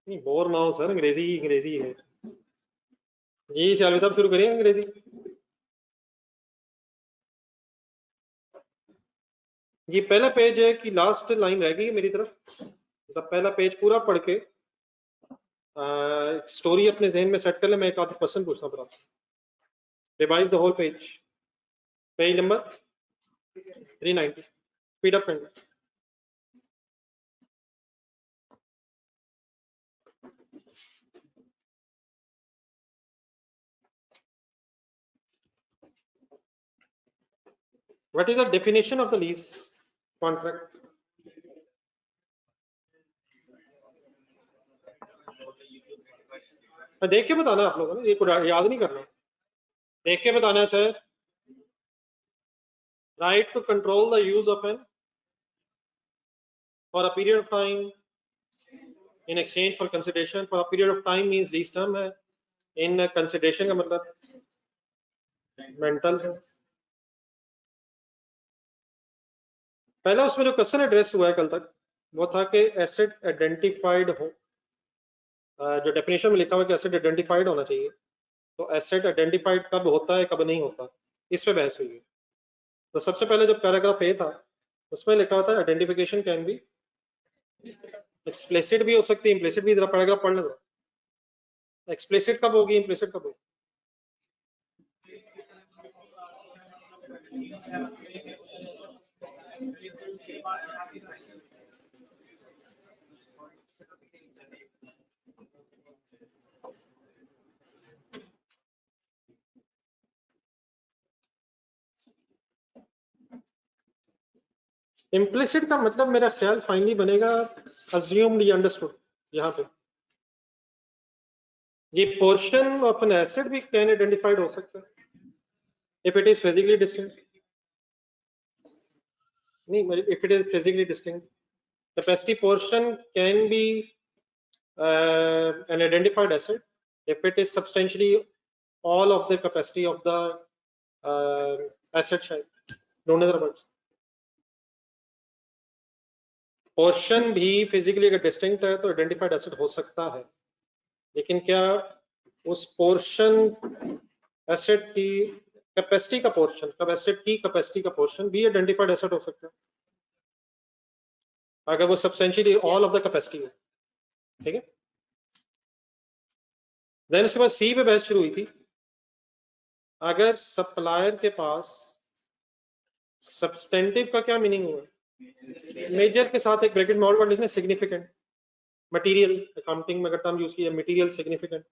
नहीं बोर ना हो सर, अंग्रेजी अंग्रेजी है जी। शालवी साहब शुरू करिए अंग्रेजी। ये पहला पेज है कि लास्ट लाइन रह गई है मेरी तरफ, मतलब पहला पेज पूरा पढ़ के स्टोरी अपने जहन में सेट कर ले। मैं एक आध क्वेश्चन पूछता हूँ आपसे। Revise the whole page, page number 390। Speed up pen. What is the definition of the lease contract? देख के बताना है आप लोगों ने, ये याद नहीं करना, देख के बताना है sir. Right to control the use of an for a period of time in exchange for consideration. For a period of time means lease term है, इन कंसिडरेशन का मतलब मेंटल्स है। पहला उसमें जो क्वेश्चन एड्रेस हुआ है कल तक वो था कि एसेट आइडेंटिफाइड हो। जो डेफिनेशन में लिखा हुआ है कि एसेट आइडेंटिफाइड होना चाहिए, तो एसेट आइडेंटिफाइड कब होता है कब नहीं होता, इस पे बहस हुई है। तो सबसे पहले जो पैराग्राफ ए था उसमें लिखा होता है आइडेंटिफिकेशन कैन बी एक्सप्लिसिट भी हो सकती है, इम्प्लिसिट भी। जरा पैराग्राफ पढ़ लो। एक्सप्लिसिट कब होगी, इम्प्लिसिट कब होगी? इम्प्लिसिट का मतलब मेरा ख्याल फाइनली बनेगा अज्यूम्ड या अंडरस्टूड। यहाँ पे ये पोर्शन ऑफ एन एसेट भी कैन आइडेंटिफाइड हो सकता है if it is physically distinct. नहीं, if it is physically distinct, capacity portion can be an identified asset if it is substantially all of the capacity of the asset शायद। दोनों तरफ portion भी physically अगर distinct है तो identified asset हो सकता है, लेकिन क्या उस पोर्शन एसेट की कैपेसिटी का पोर्शन, एसेट की कैपेसिटी का पोर्शन भी आइडेंटिफाइड एसेट हो सकता है अगर वो substantially all of the capacity है। ठीक है। देन उसके बाद सी पे बहस शुरू हुई थी। अगर सप्लायर के पास सब्सटेंटिव का क्या मीनिंग हुआ? मेजर के साथ एक ब्रैकेट में और वर्ड लिखना, सिग्निफिकेंट। मटेरियल अकाउंटिंग में अगर टर्म यूज किया मटेरियल सिग्निफिकेंट।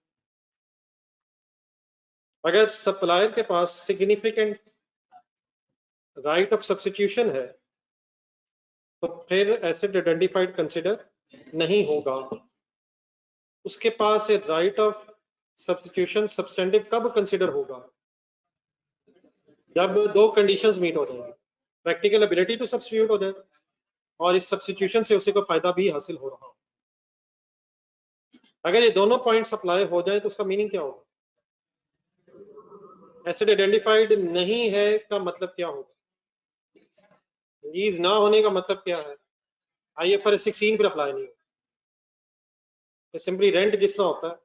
अगर सप्लायर के पास सिग्निफिकेंट राइट ऑफ सब्स्टिट्यूशन है तो फिर एसेट आइडेंटिफाइड कंसिडर नहीं होगा। उसके पास राइट ऑफ सब्स्टिट्यूशन सब्सटेंटिव कब कंसिडर होगा? जब दो कंडीशंस मीट हो जाएंगी, प्रैक्टिकल एबिलिटी टू सब्स्टिट्यूट हो जाए और इस सब्स्टिट्यूशन से उसे को फायदा भी हासिल हो रहा हो। अगर ये दोनों पॉइंट्स अप्लाई हो जाए तो उसका मीनिंग क्या होगा? एसेट आइडेंटिफाइड नहीं है का मतलब क्या होगा? लीज ना होने का मतलब क्या है? IFRS 16 पर अप्लाई नहीं होगा। सिंपली रेंट जिस तरह होता है,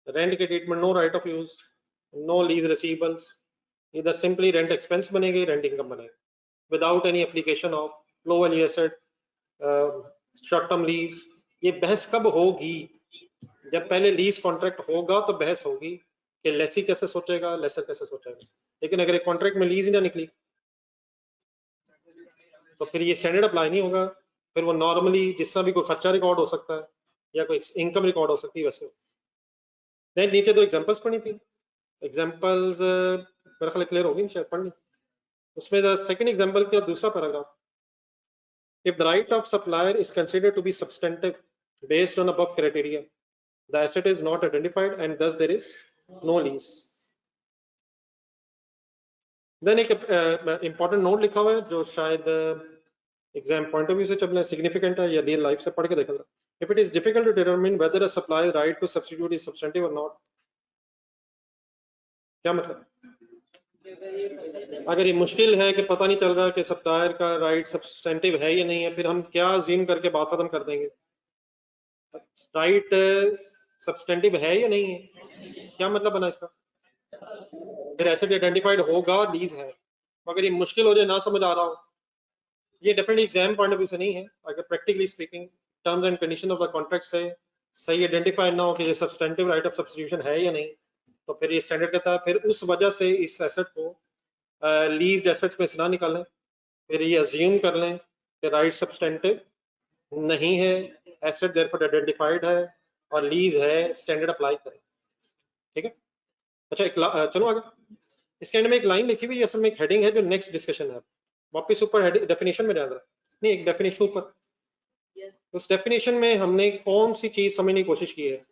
रेंट के treatment no right of use, no lease receivables, इधर सिंपली रेंट एक्सपेंस बनेगी, रेंट इनकम बनेगी without any application of low value asset, short term lease. ये बहस कब होगी? जब पहले लीज कॉन्ट्रैक्ट होगा तो बहस होगी कि लेसी कैसे सोचेगा, लेसर कैसे सोचेगा। लेकिन अगर एक कॉन्ट्रैक्ट में लीज ही ना निकली तो फिर ये स्टैंडर्ड अप्लाई नहीं होगा। फिर वो नॉर्मली जिस तरह भी कोई खर्चा रिकॉर्ड हो सकता है या कोई इनकम रिकॉर्ड हो सकती है वैसे। नहीं, नीचे दो एग्जांपल्स पढ़ी थी, एग्जांपल्स मेरा ख्याल क्लियर होगी शायद पढ़नी। उसमें सेकंड एग्जांपल का दूसरा paragraph, if the right of supplier is considered to be substantive based on above criteria, the asset is not identified and thus there is no lease. Then एक important note लिखा हुआ है जो शायद exam point of view से चलना significant है या रियल लाइफ से पढ़ के देखा। If it is difficult to determine whether a supplier's right to substitute is substantive or not, क्या मतलब? अगर ये मुश्किल है कि पता नहीं चल रहा कि सप्लायर का राइट सब्सटेंटिव है या नहीं है, फिर हम क्या अज्यूम करके बात खत्म कर देंगे? राइट सब्सटेंटिव है या नहीं है? क्या मतलब बना इसका? फिर एसेट आइडेंटिफाइड होगा, लीज है। अगर ये मुश्किल हो जाए, ना समझ आ रहा हो, ये definitely exam point of view से नहीं है। अगर practically speaking terms and condition of the contract से सही आइडेंटिफाई ना हो कि ये सब्सटेंटिव राइट ऑफ सब्स्टिट्यूशन है या नहीं, तो फिर ये स्टैंडर्ड कहता है, फिर उस वजह से इस एसेट को लीज्ड एसेट्स में से ना निकालें, फिर ये अज्यूम कर लें कि राइट सब्सटेंटिव नहीं है, एसेट देयरफॉर आइडेंटिफाइड है और लीज है, स्टैंडर्ड अप्लाई करें। ठीक है, अच्छा चलो आगे। इसके एंड में एक लाइन लिखी हुई असल में एक हेडिंग है जो नेक्स्ट डिस्कशन है। वापस ऊपर डेफिनेशन में जाएगा, नहीं एक डेफिनेशन ऊपर, उस डेफिनेशन में हमने कौन सी चीज समझने की कोशिश की है।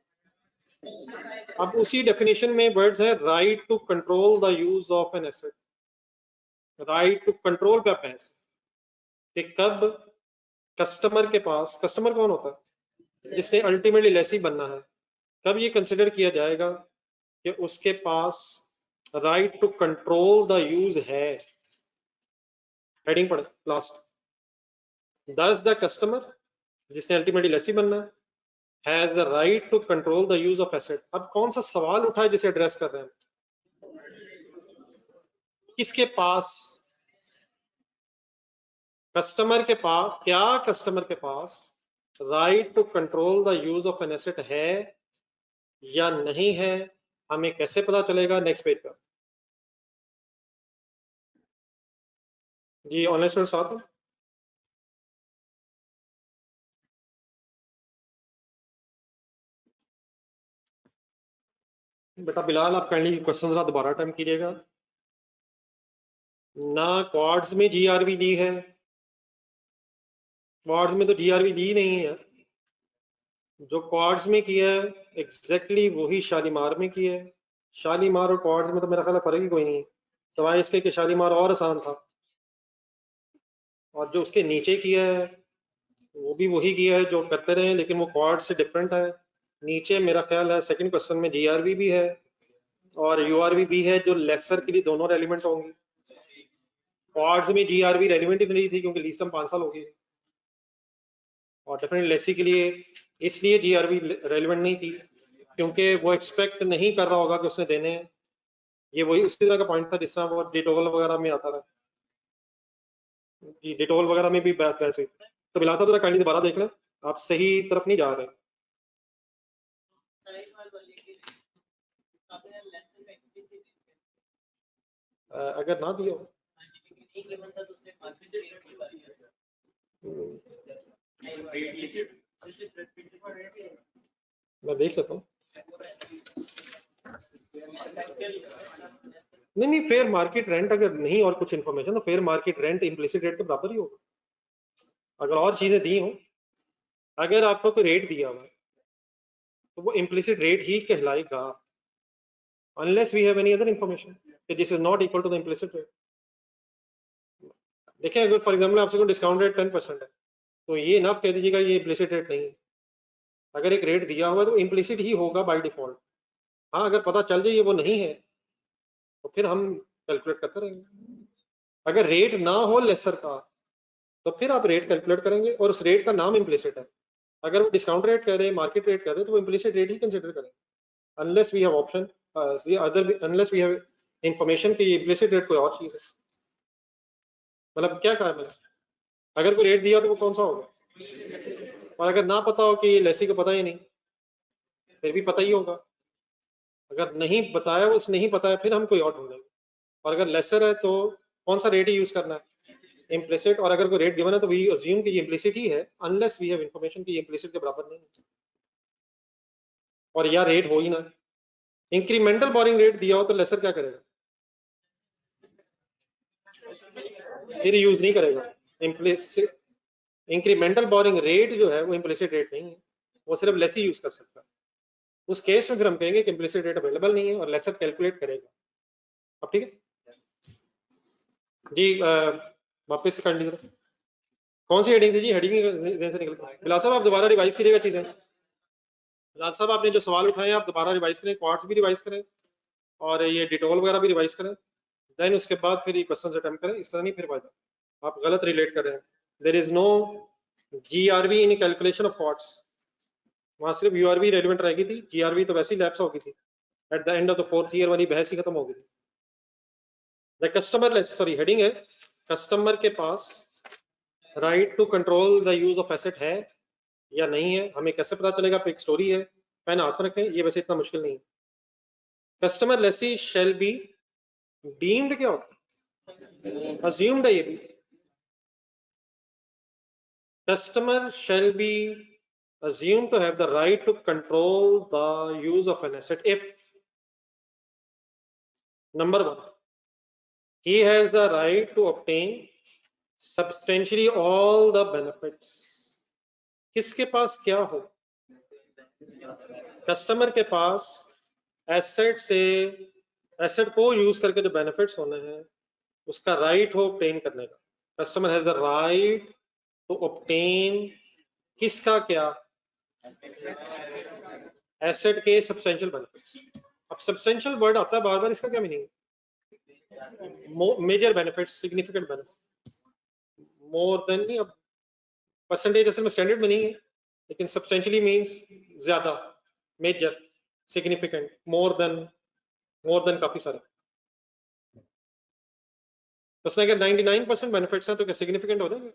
अब उसी डेफिनेशन में वर्ड्स है right to control the use of an asset. Right to control पे आप कि कब कस्टमर के पास, कस्टमर कौन होता है? जिसने अल्टीमेटली लेसी बनना है, कब ये कंसिडर किया जाएगा कि उसके पास right to control the use है। हेडिंग पढ़े लास्ट, does the customer, जिसने अल्टीमेटली लेसी बनना है, has the right to control the use of asset. अब कौन सा सवाल उठा है जिसे एड्रेस कर रहे हैं? किसके पास? कस्टमर के पास। क्या कस्टमर के पास right to control the use of an asset है या नहीं है? हमें कैसे पता चलेगा? नेक्स्ट पेज पर जी, ऑनलाइन स्टूडेंट साथ बेटा बिलाल, आप काइंडली क्वेश्चन जरा दोबारा टाइम कीजिएगा। ना क्वाड्स में जीआरवी ली है, क्वाड्स में तो जीआरवी ली नहीं है। जो क्वाड्स में किया है एग्जैक्टली वही शालीमार में किया है। शालीमार और क्वाड्स में तो मेरा ख्याल है फर्क ही कोई नहीं है, सवाए इसके कि शालीमार और आसान था, और जो उसके नीचे किया है वो भी वही किया है जो करते रहे, लेकिन वो क्वाड से डिफरेंट है। नीचे मेरा ख्याल है सेकंड क्वेश्चन में जीआरवी भी है और यूआरवी भी है, जो लेसर के लिए दोनों रेलिवेंट होंगी। क्वाड्स में जीआरवी रेलिवेंट ही नहीं थी क्योंकि लीस्ट टर्म 5 साल हो गई, और डेफिनेटली लेसी के लिए इसलिए जीआरवी रेलिवेंट नहीं थी क्योंकि वो एक्सपेक्ट नहीं कर रहा होगा कि उसने देने हैं। ये वही उसी तरह का पॉइंट था जिस तरह वो डिटोल वगैरह में आता था। जी, डिटोल वगैरह में भी बहस हुई। तो बिलाल साहब जरा काइंडली दोबारा देख लें, आप सही तरफ नहीं जा रहे। अगर ना दिया मैं देख लेता हूँ। नहीं, फेयर मार्केट रेंट अगर नहीं और कुछ इन्फॉर्मेशन, तो fair market rent implicit rate के बराबर ही होगा अगर और चीजें दी हो। अगर आपको कोई रेट दिया हुआ तो वो इम्प्लिसिट रेट ही कहलाएगा, unless we have any other information कि this is not equal to the implicit rate. देखिए, अगर फॉर एग्जाम्पल आपसे कोई डिस्काउंट रेट 10% है, तो ये ना कह दीजिएगा ये इम्प्लिसिट रेट नहीं है। अगर एक रेट दिया हुआ है तो इम्प्लिसिट ही होगा बाय डिफॉल्ट। हाँ, अगर पता चल जाए ये वो नहीं है तो फिर हम कैलकुलेट करते रहेंगे। अगर रेट ना हो लेसर का तो फिर आप रेट कैलकुलेट करेंगे और उस रेट का नाम इम्प्लिसिट है। अगर वो डिस्काउंट रेट कह रहे हैं, मार्केट रेट कह रहे हैं, तो वो इम्प्लिसिट रेट ही कंसिडर करेंगे, unless we have option, unless we have information कि ये इम्प्लिसिट रेट कोई और चीज है। मतलब क्या कहा मैंने, अगर कोई रेट दिया तो वो कौन सा होगा, और अगर ना पता हो कि ये लेसी को पता ही नहीं, फिर भी पता ही होगा। अगर नहीं बताया, वो नहीं पता है, फिर हम कोई और ढूंढेंगे। और अगर लेसर है तो कौन सा रेट ही यूज करना है, इम्प्लिसिट। और अगर कोई रेट गिवन है तो वी अज्यूम कि ये इम्प्लिसिट ही है, अनलेस वी हैव इंफॉर्मेशन कि ये इम्प्लिसिट के बराबर नहीं है और या रेट हो ही ना। इंक्रीमेंटल बोरिंग रेट दिया हो तो लेसर क्या करेगा, फिर यूज नहीं करेगा। इम्प्लिसिट इंक्रीमेंटल बोरिंग रेट जो है वो इम्प्लिसिट रेट नहीं है, वो सिर्फ लेस ही यूज कर सकता है। उस केस में फिर हम कहेंगे कि इम्प्लिसिट रेट अवेलेबल नहीं है और लेसर कैलकुलेट करेगा। अब ठीक है जी, वापस से कर लीजिए। कौन सी हेडिंग थी जी? हेडिंग से निकल गई। बिलाल साहब आप दोबारा रिवाइज कीजिएगा चीजें। बिलाल साहब आपने जो सवाल उठाए आप दोबारा रिवाइज करें, क्वार्ट्स भी रिवाइज करें और ये डिटोल वगैरह भी रिवाइज करें, देन उसके बाद फिर ये क्वेश्चन अटेम्प्ट करें। इस तरह नहीं फिर फायदा, आप गलत रिलेट कर रहे हैं। There is no GRV in calculation of quarts. वहां सिर्फ यूआरवी रेलिवेंट रहेगी थी, जीआरवी तो वैसे ही लैप्स हो गई थी। At the end of the 4th year वाली बहस ही खत्म हो गई थी। द कस्टमर, सॉरी हेडिंग है, कस्टमर के पास right to control the use of asset है या नहीं है, हमें कैसे पता चलेगा? एक स्टोरी है, पेन हाथ में रखें, ये वैसे इतना मुश्किल नहीं है। Customer lessee shall be deemed, क्या होता है? अज्यूम्ड है ये भी। Customer shall be assumed to have the right to control the use of an asset if, number 1, he has the right to obtain substantially all the benefits. किसके पास क्या हो? Customer के पास एसेट से, एसेट को use करके जो benefits होने हैं उसका राइट हो ऑब्टेन करने का। Customer has the right to obtain किसका क्या? एसेट के सब्सटेंशियल बेनिफिट्स। अब सब्सटेंशियल वर्ड आता है बार बार, इसका क्या मीनिंग है? Major benefits, significant benefits, more than नहीं। अब परसेंटेज असल में स्टैंडर्ड मीनिंग है, लेकिन सब्सटेंशियली मींस ज्यादा, मेजर, सिग्निफिकेंट, मोर देन काफी सारे। बस अगर 99% बेनिफिट्स हैं तो क्या सिग्निफिकेंट हो जाएंगे?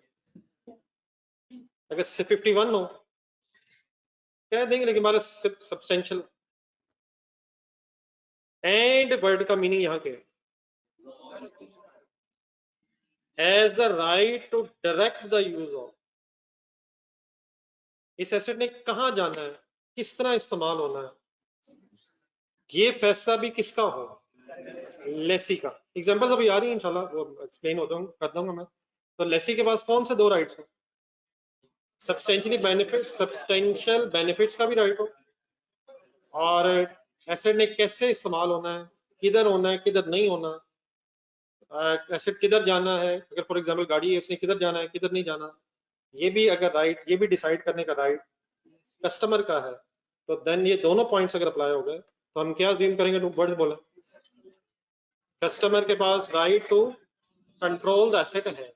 अगर 51 हो कह देंगे, लेकिन हमारा सब्सटेंशियल। एंड वर्ड का मीनिंग यहाँ के has the right to direct the use of, इस एसेट ने कहाँ जाना है, किस तरह इस्तेमाल होना है, ये फैसला भी किसका हो? लेसी का। एग्जांपल्स अभी आ रही है इंशाल्लाह, वो एक्सप्लेन हो जाऊंगा, कर दूंगा मैं। तो लेसी के पास कौन से दो राइट्स हैं? सब्सटेंशियली बेनिफिट, सब्सटेंशियल बेनिफिट्स का भी राइट हो, और एसेट ने कैसे इस्तेमाल होना है, किधर होना है, किधर नहीं होना, एसेट किधर जाना है, अगर फॉर एग्जांपल गाड़ी है उसने किधर जाना है, किधर नहीं जाना, ये भी अगर राइट, ये भी डिसाइड करने का राइट कस्टमर का है। तो देन ये दोनों पॉइंट्स अगर अप्लाई हो गए तो हम क्या अज्यूम करेंगे? वर्ड्स बोले, कस्टमर के पास right to control the asset है।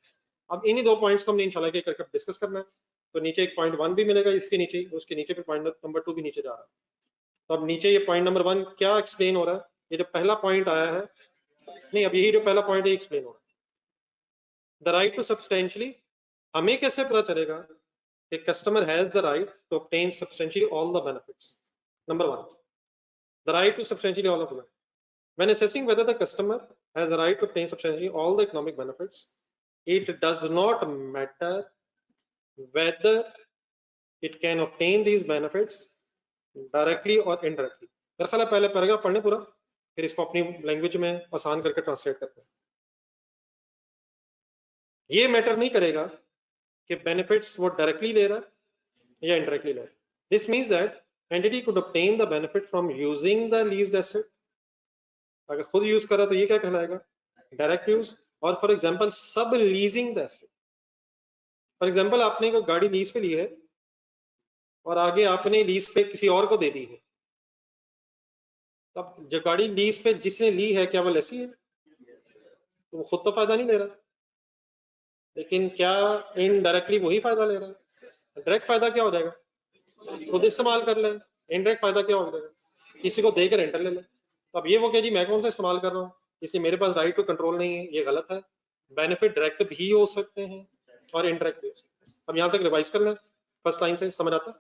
अब इन्हीं दो पॉइंट्स को हमने इंशाल्लाह के करके डिस्कस करना है। तो नीचे एक पॉइंट 1 भी मिलेगा इसके नीचे, उसके नीचे फिर पॉइंट नंबर 2 भी नीचे जा रहा है। तो अब नीचे ये पॉइंट नंबर 1 क्या एक्सप्लेन हो रहा है? ये जो पहला पॉइंट आया है, नहीं, अब यही जो पहला पॉइंट है एक्सप्लेन हो रहा है। द राइट टू सब्सटेंशियली, हमें कैसे पता चलेगा कि customer has the right to obtain substantially all the benefits? Number 1, the right to substantially all of the, when assessing whether the customer has the right to obtain substantially all the economic benefits, it does not matter whether it can obtain these benefits directly or indirectly. मेरा ख्याल है पहले paragraph पढ़ने पूरा, फिर इसको अपनी language में आसान करके ट्रांसलेट करते हैं। ये मैटर नहीं करेगा कि बेनिफिट्स वो डायरेक्टली ले रहा है या इनडायरेक्टली ले रहा है। This means that entity could obtain the benefit from using the leased asset, अगर खुद यूज करा तो ये क्या कहलाएगा? Direct use. और for example sub leasing the asset, for example आपने कोई गाड़ी लीज पे ली है और आगे आपने लीज पे किसी और को दे दी है, तब जो गाड़ी लीज पे जिसने ली है क्या वो लेसी है? तो वो खुद तो फायदा नहीं ले रहा, लेकिन क्या इनडायरेक्टली वही फायदा ले रहा है? डायरेक्ट फायदा क्या हो जाएगा? खुद इस्तेमाल कर ले। इनडायरेक्ट फायदा क्या हो जाएगा? किसी को देकर रेंटल ले ले। तो अब ये वो क्या जी मैं कौन सा इस्तेमाल कर रहा हूँ, इसलिए मेरे पास राइट टू कंट्रोल नहीं है, ये गलत है। बेनिफिट डायरेक्ट भी हो सकते हैं और इनडायरेक्ट भी हो सकते हैं। अब यहाँ तक रिवाइज कर लें, फर्स्ट लाइन से समझ आता है?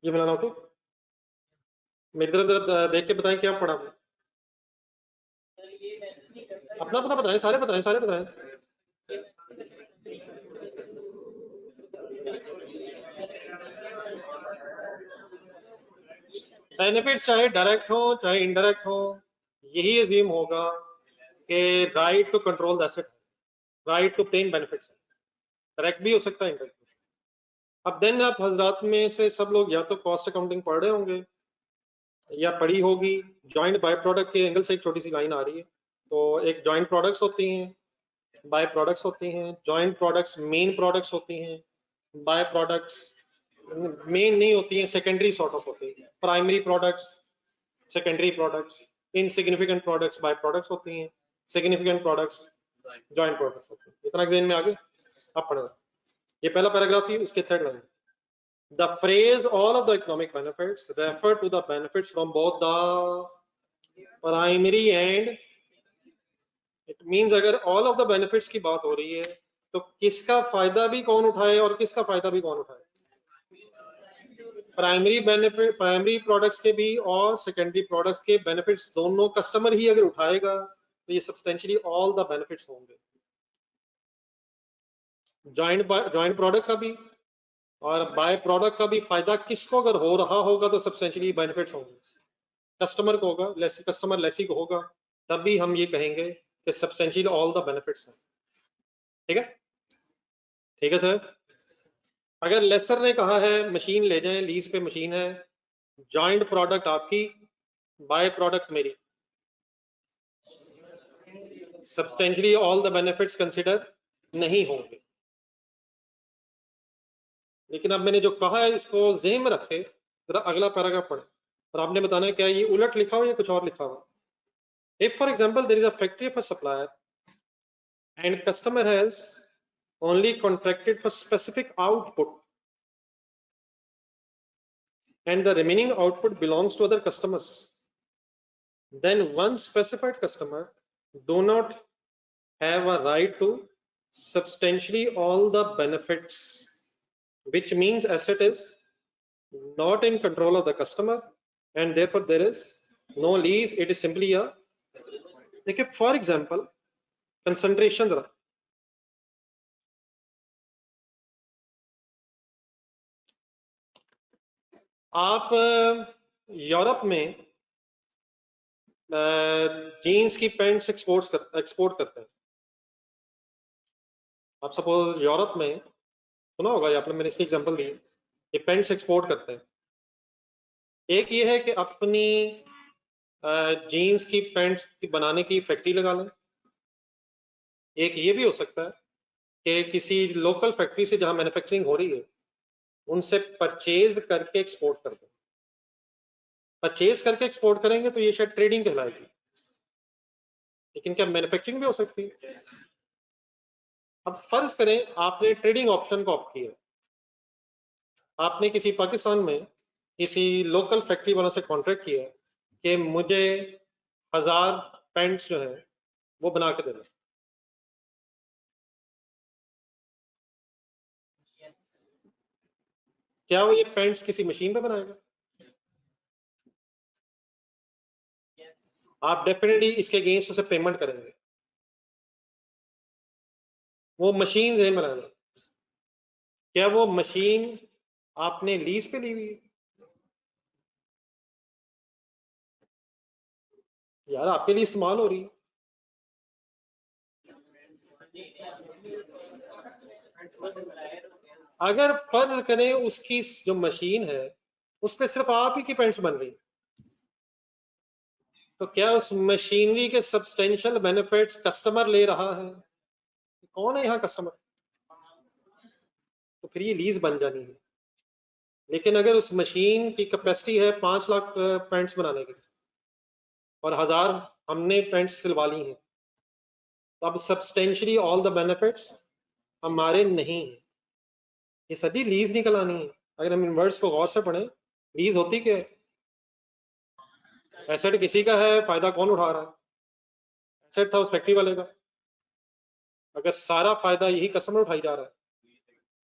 ये मिलाना हो तो मेरी तरफ देख के बताएं क्या पढ़ा आपने। अपना अपना बताएं, सारे बताएं, सारे बताएं। बेनिफिट्स चाहे डायरेक्ट हो चाहे इनडायरेक्ट हो, यही अजीम होगा कि right to control the asset, right to obtain benefits, direct भी हो सकता है, इनडायरेक्ट। अब देन आप हजरात में से सब लोग या तो कॉस्ट अकाउंटिंग पढ़ रहे होंगे या पढ़ी होगी। जॉइंट बाय प्रोडक्ट के एंगल से एक छोटी सी लाइन आ रही है। तो एक जॉइंट प्रोडक्ट्स होती हैं, बाय प्रोडक्ट्स होती हैं। जॉइंट प्रोडक्ट्स मेन प्रोडक्ट्स होती हैं, बाय प्रोडक्ट्स मेन नहीं होती हैं, सेकेंडरी सॉर्ट ऑफ होती हैं। Primary products secondary products, insignificant products by products होती हैं, सिग्निफिकेंट प्रोडक्ट्स जॉइंट प्रोडक्ट्स होते हैं। इतना जेन में आगे अब पढ़ना, ये पहला पैराग्राफ ही, उसके third line, the phrase all of the economic benefits refer to the benefits from both the primary and, it means अगर all of the benefits की बात हो रही है तो किसका फायदा भी कौन उठाए और किसका फायदा भी कौन उठाए, प्राइमरी बेनिफिट, प्राइमरी प्रोडक्ट्स के भी और सेकेंडरी प्रोडक्ट्स के बेनिफिट्स दोनों कस्टमर ही अगर उठाएगा तो ये सब्सटेंशियली ऑल द बेनिफिट्स होंगे। जॉइंट प्रोडक्ट का भी और बाय प्रोडक्ट का भी फायदा किसको अगर हो रहा होगा तो सब्सटेंशियली बेनिफिट्स होंगे, कस्टमर को होगा, कस्टमर लेसी को होगा, तब भी हम ये कहेंगे कि सब्सटेंशियली ऑल द बेनिफिट्स हैं। ठीक है, ठीक है सर। अगर लेसर ने कहा है मशीन ले जाएं, लीज पे मशीन है, जॉइंट प्रोडक्ट आपकी, बाय प्रोडक्ट मेरी, substantially all the benefits consider नहीं होंगे। लेकिन अब मैंने जो कहा है इसको ज़हन में रखे, जरा अगला पैराग्राफ पढ़े और आपने बताना है क्या ये उलट लिखा हो या कुछ और लिखा हो। If for example there is a factory of a supplier and customer has only contracted for specific output and the remaining output belongs to other customers, then one specified customer do not have a right to substantially all the benefits, which means asset is not in control of the customer and therefore there is no lease, it is simply a, देखिए for example concentration, जरा आप Europe में jeans की pants export करते हैं। आप suppose Europe में सुना होगा, आपने, मैंने इसकी एग्जांपल दी, ये पैंट्स एक्सपोर्ट करते हैं। एक ये है कि अपनी जीन्स की पैंट्स बनाने की फैक्ट्री लगा लें, एक ये भी हो सकता है कि किसी लोकल फैक्ट्री से जहां मैन्युफैक्चरिंग हो रही है उनसे परचेज करके एक्सपोर्ट कर दें। परचेज करके एक्सपोर्ट करेंगे तो ये शायद ट्रेडिंग कहलाएगी, लेकिन क्या मैन्युफैक्चरिंग भी हो सकती है? अब फर्ज करें आपने ट्रेडिंग ऑप्शन को ऑप्ट किया, आपने किसी पाकिस्तान में किसी लोकल फैक्ट्री वालों से कॉन्ट्रैक्ट किया कि मुझे 1000 पैंट्स जो है वो बना के देना। क्या वो ये पैंट्स किसी मशीन पे बनाएगा? आप डेफिनेटली इसके अगेंस्ट उसे पेमेंट करेंगे, वो मशीन जेन बनाएगा। क्या वो मशीन आपने लीज पे ली हुई है? यार आपके लिए इस्तेमाल हो रही है। अगर फर्ज करें उसकी जो मशीन है उस पर सिर्फ आप ही की पैंट्स बन रही, तो क्या उस मशीनरी के सब्सटेंशियल बेनिफिट्स कस्टमर ले रहा है? कौन है यहाँ कस्टमर? तो फिर ये लीज बन जानी है। लेकिन अगर उस मशीन की कैपेसिटी है 5 लाख पैंट्स बनाने की और 1000 हमने पैंट्स सिलवा ली हैं, तो अब सब्सटेंशियली ऑल द बेनिफिट्स हमारे नहीं है। ये सभी लीज निकल आनी है। अगर हम इन वर्ड्स को गौर से पढ़ें, लीज होती क्या है? एसेट किसी का है, फायदा कौन उठा रहा है? एसेट था उस फैक्ट्री वाले का। अगर सारा फायदा यही कस्टमर उठाई जा रहा है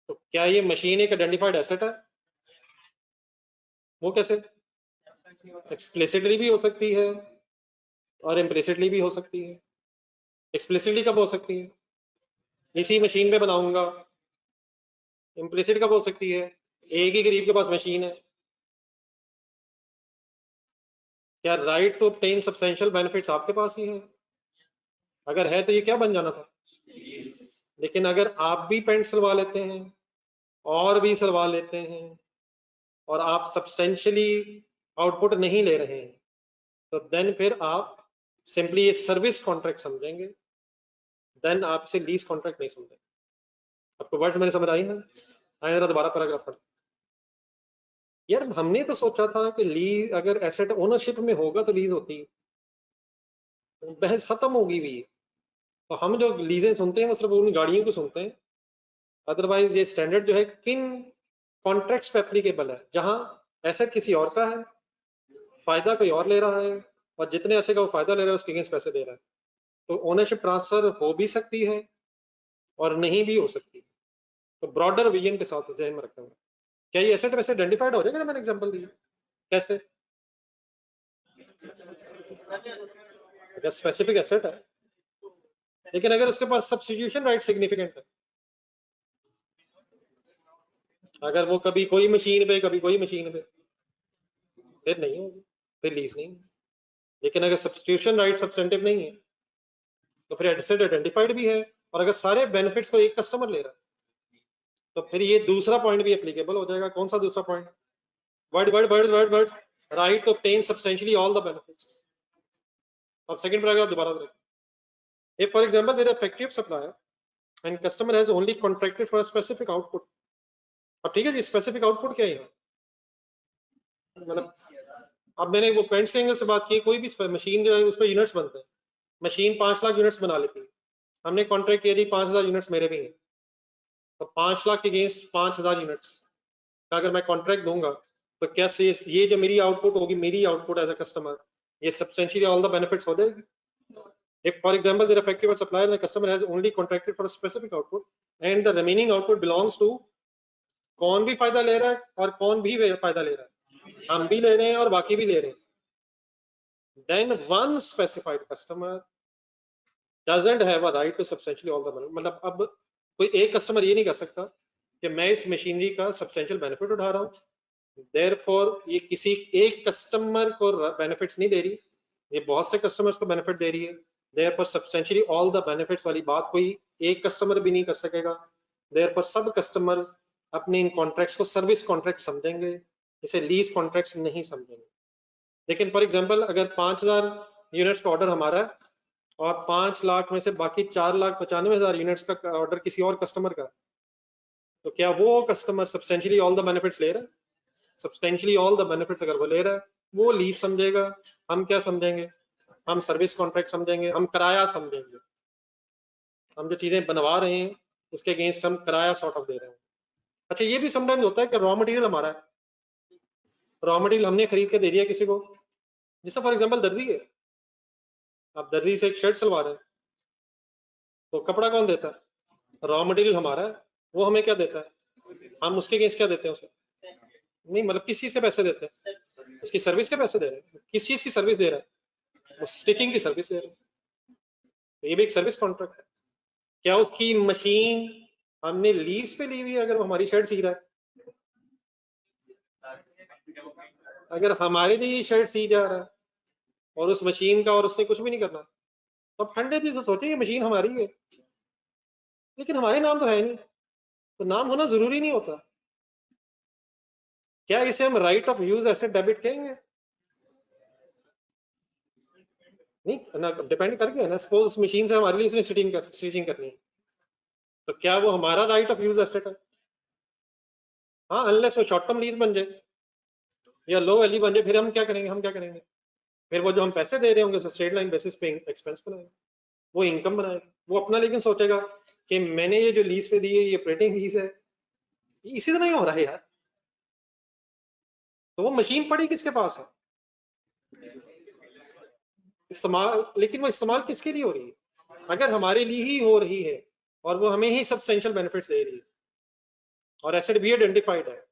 तो क्या ये मशीन एक आइडेंटिफाइड एसेट है? वो कैसे? एक्सप्लिसिटली भी हो सकती है और इम्प्लिसिटली भी हो सकती है। एक्सप्लिसिटली कब हो सकती है? इसी मशीन पे बनाऊंगा। इम्प्लिसिट कब हो सकती है? एक ही गरीब के पास मशीन है। क्या right to obtain substantial benefits आपके पास ही है? अगर है तो ये क्या बन जाना था? लेकिन अगर आप भी पैंट सिलवा लेते हैं और भी सिलवा लेते हैं और आप सब्सटेंशियली आउटपुट नहीं ले रहे हैं, तो देन फिर आप सिंपली ये सर्विस कॉन्ट्रैक्ट समझेंगे, देन आपसे लीज कॉन्ट्रैक्ट नहीं समझेंगे। आपको वर्ड्स मेरे समझ आई हैं? आए जरा दोबारा पैराग्राफ पढ़। यार हमने तो सोचा था कि लीज अगर एसेट ओनरशिप में होगा तो लीज होती है, बहस खत्म होगी भी। तो हम जो लीजें सुनते हैं वो सिर्फ उन गाड़ियों को सुनते हैं, अदरवाइज ये स्टैंडर्ड जो है किन कॉन्ट्रैक्ट्स पे एप्लीकेबल है, जहां एसेट किसी और का है, फायदा कोई और ले रहा है, और जितने ऐसे का वो फायदा ले रहा है उसके अगेंस्ट पैसे दे रहा है, तो ओनरशिप ट्रांसफर हो भी सकती है और नहीं भी हो सकती। तो ब्रॉडर विजन के साथ ध्यान में रखना है। क्या ये एसेट वैसे आइडेंटिफाइड हो जाएगा ना, मैंने एग्जांपल दिया कैसे? अगर स्पेसिफिक एसेट है, लेकिन अगर उसके पास सब्स्टिट्यूशन राइट सिग्निफिकेंट है, अगर वो कभी कोई मशीन पे कभी कोई मशीन पे, फिर नहीं होगी, फिर लीज नहीं। लेकिन अगर सब्स्टिट्यूशन राइट सब्सटेंटिव नहीं है तो फिर एसेट आइडेंटिफाइड भी है, और अगर सारे बेनिफिट्स को एक कस्टमर ले रहा है तो फिर ये दूसरा पॉइंट भी एप्लीकेबल हो जाएगा। कौन सा दूसरा point? Word word word word word right to obtain substantially all the benefits। अब सेकंड पैराग्राफ दोबारा देखें। If for example there is a factory of supplier and customer has only contracted for a specific output। अब ठीक है जी, specific output क्या है? मतलब अब मैंने वो पेंट्स के एंगल से बात की, कोई भी मशीन जो है उस पर यूनिट्स बनते हैं, मशीन 5 लाख यूनिट्स बना लेती है, हमने कॉन्ट्रैक्ट किया जी 5000 यूनिट्स मेरे भी हैं, तो 5 लाख के अगेंस्ट 5000 यूनिट्स का अगर मैं कॉन्ट्रैक्ट दूंगा तो क्या ये जो मेरी आउटपुट होगी, मेरी आउटपुट एज अ कस्टमर, ये सब्सटेंशियली ऑल द बेनिफिट्स हो जाएगी। If for example there are factory or supplier, the customer has only contracted for a specific output and the remaining output belongs to, कौन भी फायदा ले रहा है और कौन भी फायदा ले रहा है, हम भी ले रहे हैं और बाकी भी ले रहे हैं, then one specified customer doesn't have a right to substantially all the benefit। मतलब अब कोई एक कस्टमर ये नहीं कर सकता कि मैं इस मशीनरी का सब्सटेंशियल बेनिफिट उठा रहा हूँ, देयरफॉर ये किसी एक कस्टमर को बेनिफिट्स नहीं दे रही, ये बहुत से कस्टमर्स को बेनिफिट दे रही है, therefore substantially all the benefits वाली बात कोई एक कस्टमर भी नहीं कर सकेगा। देयरफॉर सब कस्टमर्स अपने इन कॉन्ट्रैक्ट्स को सर्विस कॉन्ट्रैक्ट समझेंगे, इसे लीज कॉन्ट्रैक्ट्स नहीं समझेंगे। लेकिन फॉर एग्जांपल अगर 5000 यूनिट्स का ऑर्डर हमारा है और 5 लाख में से बाकी 4,95,000 यूनिट्स का ऑर्डर किसी और कस्टमर का, तो क्या वो customer substantially all the benefits ले रहा है? सब्सटेंशियली ऑल द बेनिफिट्स अगर वो ले रहा है, वो लीज समझेगा। हम क्या समझेंगे? हम सर्विस कॉन्ट्रैक्ट समझेंगे, हम किराया समझेंगे। हम जो चीजें बनवा रहे हैं उसके अगेंस्ट हम किराया सॉर्ट ऑफ दे रहे हैं। अच्छा, ये भी समटाइम्स होता है कि रॉ मटेरियल हमारा है, रॉ मटेरियल हमने खरीद के दे दिया किसी को, जैसे फॉर एग्जांपल दर्जी है, आप दर्जी से एक शर्ट सिलवा रहे हैं, तो कपड़ा कौन देता है? रॉ मटेरियल हमारा है, वो हमें क्या देता है? हम उसके अगेंस्ट क्या देते हैं उसे? नहीं, मतलब किस चीज के पैसे देते हैं? उसकी सर्विस के पैसे दे रहे हैं। किस चीज की सर्विस दे रहा है? वो स्टिचिंग की सर्विस दे रहे हैं, तो ये भी एक सर्विस कॉन्ट्रैक्ट है। क्या उसकी मशीन हमने लीज पे ली हुई है अगर वो हमारी शर्ट सी रहा है? अगर हमारे लिए शर्ट सी जा रहा है और उस मशीन का और उसने कुछ भी नहीं करना, तो अब ठंडे दिल से सोचे ये मशीन हमारी है, लेकिन हमारे नाम तो है नहीं, तो नाम होना जरूरी नहीं होता। क्या इसे हम right of use asset debit कहेंगे? नहीं ना, डिपेंड करके ना, सपोज उस मशीन से हमारे लिए उसने स्टिचिंग करनी है, तो क्या वो हमारा राइट ऑफ यूज एसेट है? हाँ, अनलेस वो शॉर्ट टर्म लीज बन जाए या लो वैल्यू बन जाए, फिर हम क्या करेंगे? फिर वो जो हम पैसे दे रहे होंगे स्ट्रेट लाइन बेसिस पे एक्सपेंस बनाएंगे, वो इनकम बनाएगा वो अपना, लेकिन सोचेगा कि मैंने ये जो लीज पे दी है ये ऑपरेटिंग लीज है। इसी तरह ही हो रहा है यार। तो वो मशीन पड़ी किसके पास है? इस्तेमाल, लेकिन वो इस्तेमाल किसके लिए हो रही है? अगर हमारे लिए ही हो रही है और वो हमें ही सब्सटेंशियल बेनिफिट्स दे रही है और एसेट भी आइडेंटिफाइड है,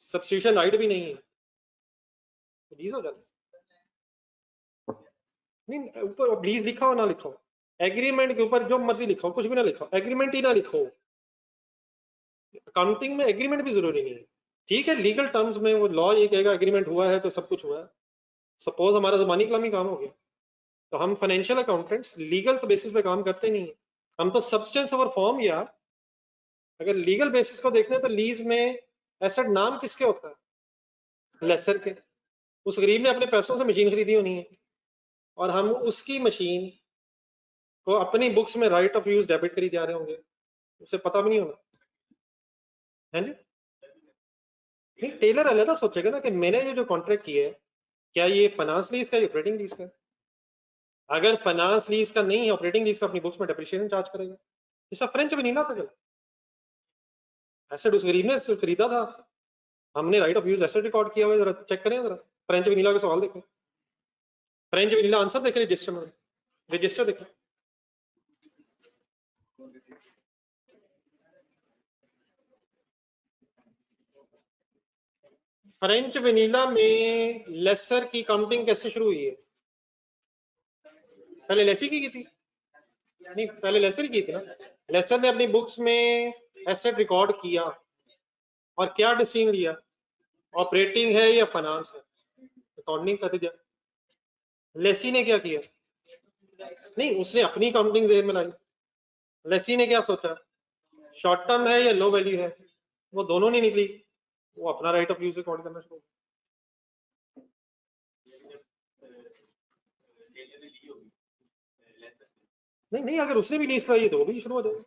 सब्स्टिट्यूशन राइट भी नहीं है, तो लीज हो जाती है। नहीं, ऊपर लीज लिखा हो ना लिखा हो, एग्रीमेंट के ऊपर जो मर्जी लिखा हो, कुछ भी ना लिखा हो, एग्रीमेंट ही ना लिखो, अकाउंटिंग में एग्रीमेंट भी जरूरी नहीं है। ठीक है, लीगल टर्म्स में वो लॉ ये कहेगा एग्रीमेंट हुआ है तो सब कुछ हुआ है। सपोज हमारा ज़बानी कलामी काम हो गया, तो हम फाइनेंशियल अकाउंटेंट्स लीगल तो बेसिस पे काम करते नहीं है, हम तो सब्सटेंस ओवर फॉर्म, या अगर लीगल बेसिस को देखना है तो लीज में एसेट नाम किसके होता है? लेसर के। उस गरीब ने अपने पैसों से मशीन खरीदी होनी है और हम उसकी मशीन को अपनी बुक्स में राइट ऑफ यूज डेबिट करी जा रहे होंगे, उसे पता भी नहीं होना है जी। नहीं, टेलर अलग सोचेगा ना कि मैंने ये जो कॉन्ट्रैक्ट किया है क्या ये फाइनेंस लीज का या ऑपरेटिंग लीज का। अगर फाइनेंस लीज का नहीं है, ऑपरेटिंग लीज का, अपनी बुक्स में डेप्रिसिएशन चार्ज करेगा। जैसा फ्रेंच वनीला था, एसेट उस गरीब ने खरीदा था, हमने right of use asset record किया हुआ है, जरा चेक करें, जरा फ्रेंच वनीला का सवाल देखें, फ्रेंच वनीला आंसर देखें, रजिस्टर में, रजिस्टर देखें। फ्रेंच वनीला में लेसर की काउंटिंग कैसे शुरू हुई है? पहले लेसी की थी? नहीं, पहले लेसर की थी ना। लेसर ने अपनी बुक्स में एसेट रिकॉर्ड किया और क्या डिसीजन लिया, ऑपरेटिंग है या फाइनेंस है, अकाउंटिंग करते जा। लेसी ने क्या किया? नहीं, उसने अपनी काउंटिंग जेहन में लाई। लेसी ने क्या सोचा, शॉर्ट टर्म है या लो वैल्यू है, वो दोनों नहीं निकली, वो अपना राइट ऑफ यूज रिकॉर्ड करना शुरू। नहीं नहीं, अगर उसने भी लीज कराई तो वो भी शुरू हो जाएगा।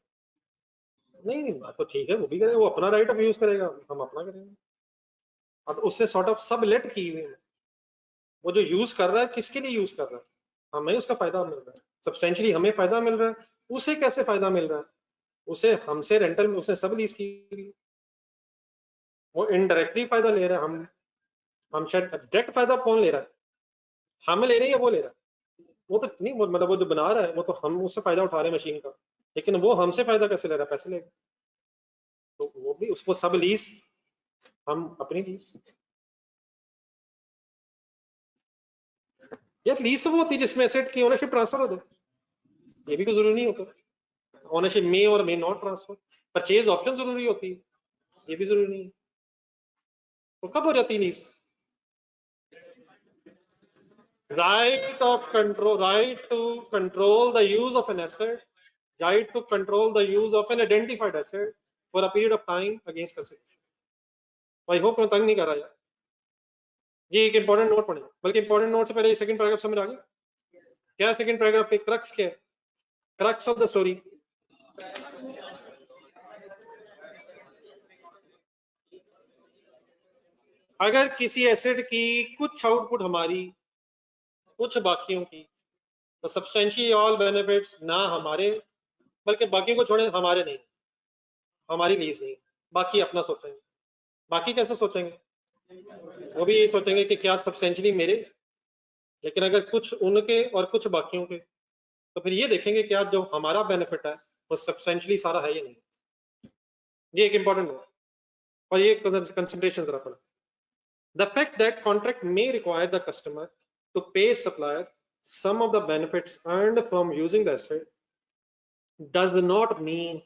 नहीं नहीं, तो ठीक है, वो भी करेगा, वो अपना राइट ऑफ यूज करेगा, हम अपना करेंगे। अब उससे सॉर्ट ऑफ सब लेट की हुई है, वो जो यूज कर रहा है किसके लिए यूज कर रहा है, हमें उसका फायदा मिल रहा है, सब्सटेंशियली हमें फायदा मिल रहा है, उसे कैसे फायदा मिल रहा है, उसे हमसे रेंटल में उसने सब लीज की, वो इनडायरेक्टली फायदा ले रहा है, हम शायद डायरेक्ट फायदा कौन ले रहा है, हम ले रहे हैं या वो ले रहा है? वो तो नहीं, मतलब वो जो बना रहा है वो तो हम उससे फायदा उठा रहे हैं मशीन का, लेकिन वो हमसे फायदा कैसे ले रहा है, पैसे लेगा, तो वो भी उसको सब लीज, हम अपनी लीज। यार लीज तो वो होती है जिसमें एसेट की ओनरशिप ट्रांसफर हो जाए, ये भी तो जरूरी नहीं होता, ओनरशिप में और may not transfer, purchase option जरूरी होती है, ये भी जरूरी नहीं है, तो कब हो जाती है lease? right of control, right to control the use of an asset, right to control the use of an identified asset for a period of time against consideration. I hope मैं तंग नहीं कर रहा यार, ये एक इंपॉर्टेंट नोट पढ़े, बल्कि इंपॉर्टेंट नोट से पहले सेकंड पैराग्राफ समझ आ गया क्या? सेकंड पैराग्राफ पे क्रक्स क्या है, क्रक्स ऑफ द स्टोरी। अगर किसी एसेट की कुछ आउटपुट हमारी, कुछ बाकियों की, तो सब्सटेंशियली ऑल बेनिफिट्स ना हमारे, बल्कि बाकियों को छोड़े, हमारे नहीं, हमारी लीज नहीं, बाकी अपना सोचेंगे। बाकी कैसे सोचेंगे? वो भी यही सोचेंगे कि क्या सब्सटेंशियली मेरे, लेकिन अगर कुछ उनके और कुछ बाकियों के, तो फिर ये देखेंगे क्या जो हमारा बेनिफिट है वो सब्सटेंशियली सारा है या नहीं। ये एक इंपॉर्टेंट है और ये कंसंट्रेशन जरा पड़ा। The fact that contract may require the customer to pay supplier some of the benefits earned from using the asset does not mean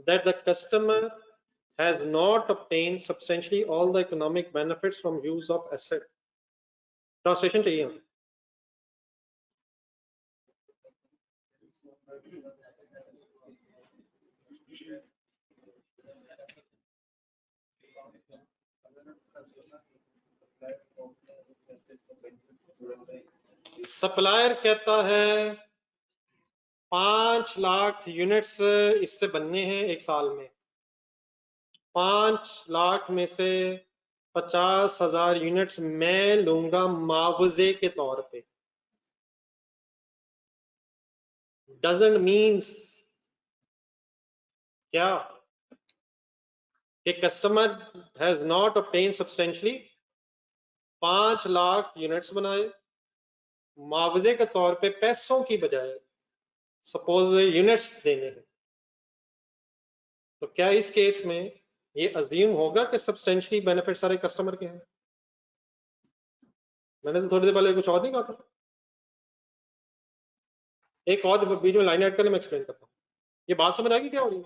that the customer has not obtained substantially all the economic benefits from use of asset. Translation चाहिए। Supplier कहता है 5 lakh units इससे बनने हैं एक साल में, 5 लाख में से 50,000 यूनिट्स मैं लूंगा मुआवजे के तौर पे। डजंट मीन्स क्या कि customer has not obtain substantially 5 lakh units बनाए, मुआवजे के तौर पे पैसों की बजाय सपोज यूनिट्स देने हैं, तो क्या इस केस में ये अज्यूम होगा कि सब्सटेंशियली बेनिफिट सारे कस्टमर के हैं? मैंने तो थोड़ी देर पहले कुछ और नहीं कहा था। एक और बीच में लाइन ऐड करके मैं एक्सप्लेन करता हूँ, ये बात समझ आएगी क्या हो रही है?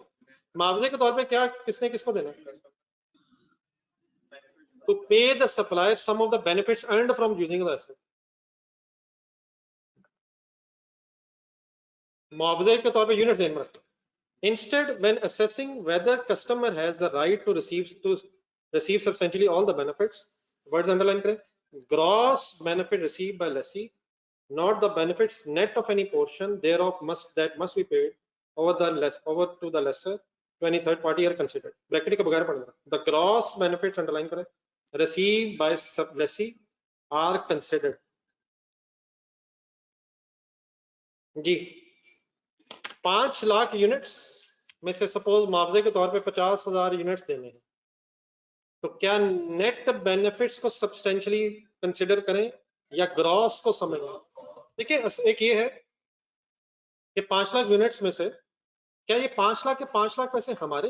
मुआवजे के तौर पे क्या किसने किसको देना? To pay the supplier some of the benefits earned from using the asset. मुआवजे के तौर पे यूनिट्स देना रखते हैं। Instead, when assessing whether customer has the right to receive substantially all the benefits, words underline करें, gross benefit received by lessee, not the benefits net of any portion thereof must be paid over to the lessor to any third party are considered. Bracket के बगैर पढ़ना. The gross benefits underline करें, received by sublessee are considered. जी 5 lakh units में से suppose मुआवजे के तौर पे 50,000 यूनिट्स देने हैं, तो क्या नेट बेनिफिट्स को सब्सटेंशियली कंसिडर करें या ग्रॉस को समझें? देखिए एक ये है कि 5 लाख यूनिट्स में से क्या ये 5 लाख के 5 लाख पैसे हमारे,